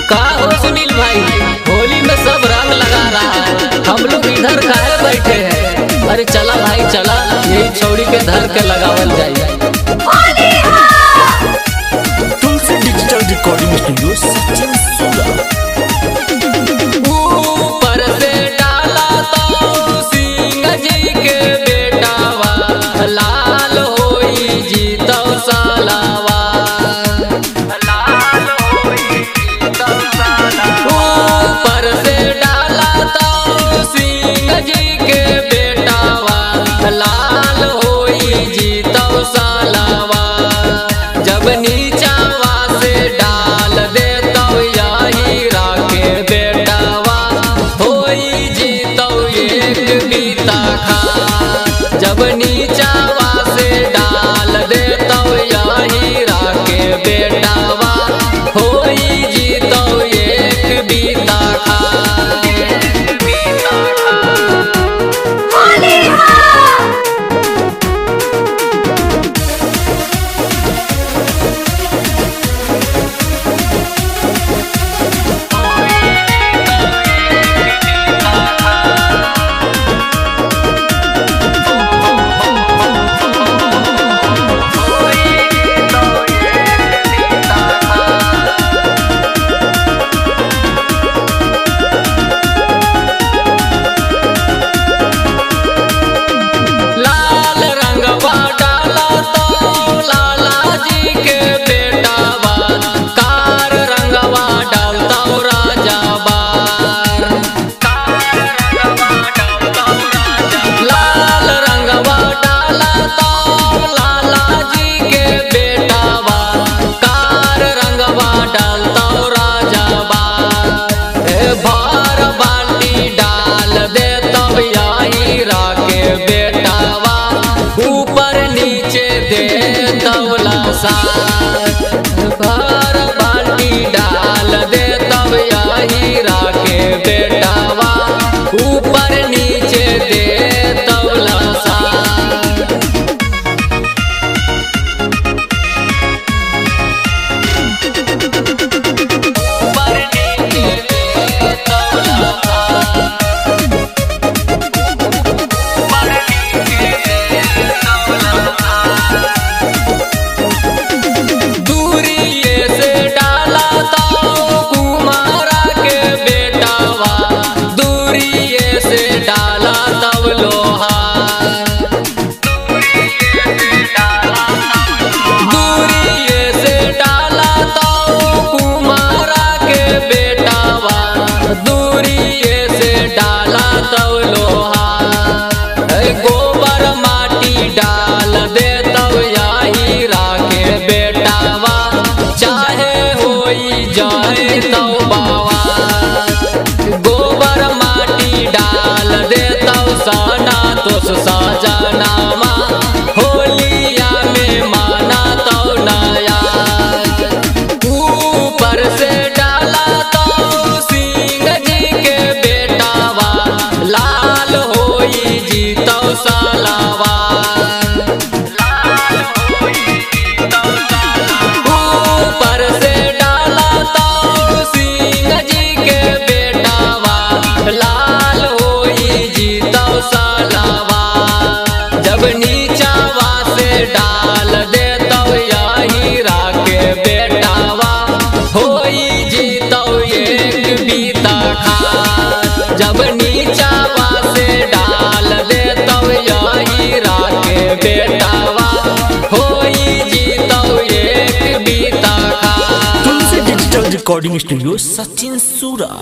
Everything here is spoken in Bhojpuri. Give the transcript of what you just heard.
का हो सुनील भाई, होली में सब रंग लगा रहा है, हम लोग इधर काहे बैठे हैं? अरे चला भाई चला, यही छोड़ी के धर के लगावल जाए। तुलसी डिजिटल रिकॉर्डिंग स्टूडियो सचिन सूरा। ऊपर से डाला तो सिंह जी के बेटावा, लाल होई जीतो सालावा। ऊपर से डाला तो सिंह जी के बेटावा, लाल होई जीतो सालावा। जब नीचावा से डाल दे तो यही राके बेटावा, होई जीतो एक बीता खा। जब नीचावा से डाल दे तो यही राके बेटावा, होई जीतो एक बीता खा। लाल रंगवा डाला तो लाला जी के बेटावा, कार रंगवा डालता राजा बार। लाल रंगवा डाला तो लाला जी के बेटावा, कार रंगवा डालता राजा बार। भार बाल्टी डाल दे तब यही राके बेटावा, ऊपर नीचे दे तवला सार। भार बाल्टी डाल दे तब यही राके बेटावा, ऊपर नीचे दे तवला सार। ऊपर नीचे दे तवला सार। दूरिये से डाला तो कुमारा के बेटावा, दूरिये से डाला तब लोहार। दूरिये से डाला तो कुमारा के बेटावा, दूरिये से डाला तब लोहार। गोबर माटी डाल दे तब यही राके बेटावा, चाहे होई जाए तो बावा। गोबर माटी डाल दे तब साना तो सजनामा, होलिया में माना तो नया। ऊपर से डाला तो सिंह जी के बेटावा, लाल होई जीतो सालावा। ऊपर से डाला तो सिंह जी के बेटावा, लाल होई जीतो सालावा। जब नीचावा से डाल दे तो यही राके बेटावा, होई जीतो एक बीता खा। जब नीचावा से डाल दे तो यही राके बेटावा, होई जीतो एक बीता खा। तुलसी डिजिटल रिकॉर्डिंग स्टूडियो सचिन सूरा।